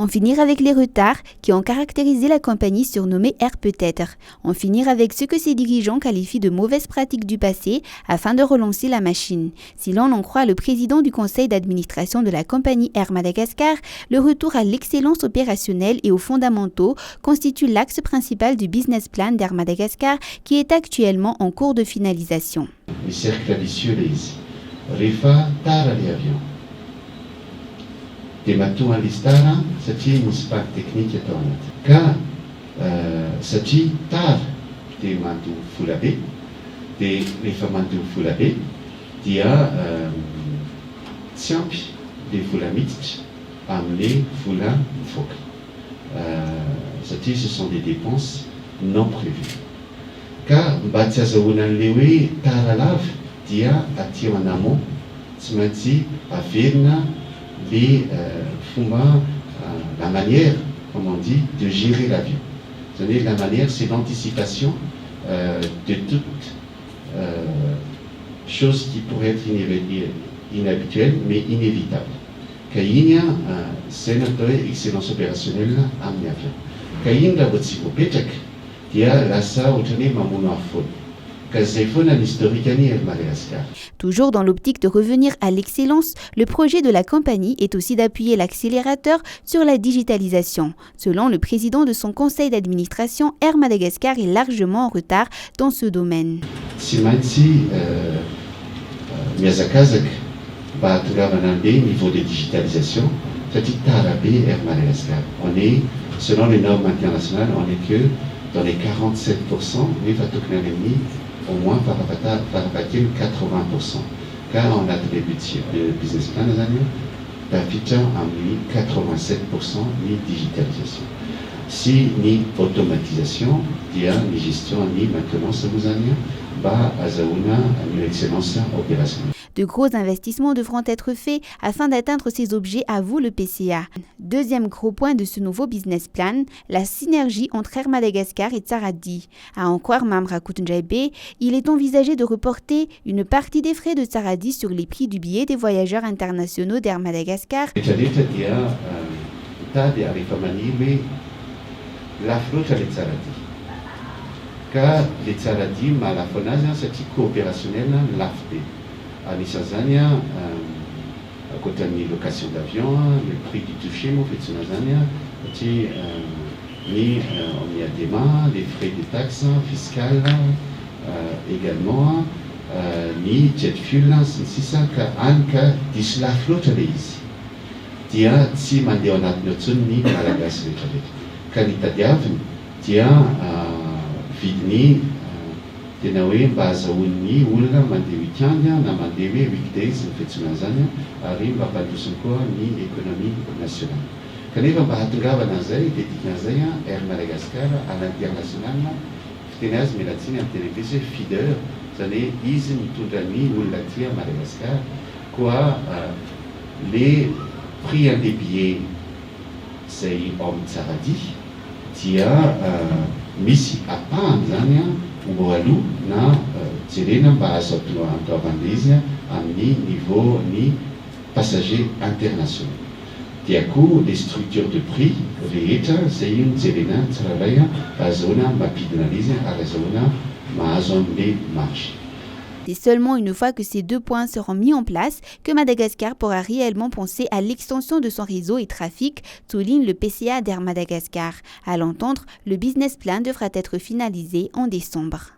En finir avec les retards qui ont caractérisé la compagnie surnommée Air Peut-être. En finir avec ce que ses dirigeants qualifient de mauvaises pratiques du passé afin de relancer la machine. Si l'on en croit le président du conseil d'administration de la compagnie Air Madagascar, le retour à l'excellence opérationnelle et aux fondamentaux constitue l'axe principal du business plan d'Air Madagascar qui est actuellement en cours de finalisation. Les cercles vicieux, Rifa tara les avions. Des matous à l'istara, c'est une spark technique et tournante. Car c'est tar des matous foulabé, des matous foulabé, il y a tiampi des foulamites, amenés foula foc. Ce sont des dépenses non prévues. Car Batiazaounan Lewe Taralav, dia atio en amont, Tsmati Avirna, les Fumba, la manière, comme on dit, de gérer l'avion. La manière, c'est l'anticipation de toute chose qui pourrait être inhabituelle, mais inévitable. Kaynya, c'est notre excellence opérationnelle en avion. Kaynya, votre psychopétek, dia rasa utane mamuno afon. Toujours dans l'optique de revenir à l'excellence, le projet de la compagnie est aussi d'appuyer l'accélérateur sur la digitalisation. Selon le président de son conseil d'administration, Air Madagascar est largement en retard dans ce domaine. Niveau de digitalisation, Air Madagascar. On est, selon les normes internationales, on n'est que dans les 47%, mais au moins par rapport à 80%. Car on a des business plan dans l'année, d'affichant en 87% ni digitalisation. Si ni automatisation, ni gestion, ni maintenance vous années, à Zaouna, une excellence opérationnelle. De gros investissements devront être faits afin d'atteindre ces objets, avoue le PCA. Deuxième gros point de ce nouveau business plan, la synergie entre Air Madagascar et Tsaradi. À en croire Mamra Koutenjaïbe, il est envisagé de reporter une partie des frais de Tsaradi sur les prix du billet des voyageurs internationaux d'Air Madagascar. La flotte à Tsaradi. Car les Tsaradi, la fonazia, c'est coopérationnel, l'AFD. À Nissazania, à côté de location d'avion, le prix du touché, mon fait Sunazania, ni on y a des mains, les frais de taxes fiscales également, ni jet fuel, c'est ça, qu'anka dis la flotte à l'Éis. Dia, si mandéonat notsun, ni Malagas le Kalita diavn, dia vidni tenawe bazaouni ulna mandewi tiania na mandewi weekdays fetsunazania ari mbapandusunkoa ni économie nationale. Kanefa mbahatungava nazay detiknazaya Air Madagascar à l'international ftenaz melatini am televise feeder zane izy mitondran'ny olona aty à Madagascar quoi les prix des billets c'est homme Tsaradi dia misy apahany zany mboalo na jerena mba azo antoavana izy amin'ny niveau ny passager international. Dia koa les structures de prix rehetra zay io jerena tsirairay ahazoana mampidina izy ary ahazoana mahazo amin'le marché. C'est seulement une fois que ces deux points seront mis en place que Madagascar pourra réellement penser à l'extension de son réseau et trafic, souligne le PCA d'Air Madagascar. À l'entendre, le business plan devra être finalisé en décembre.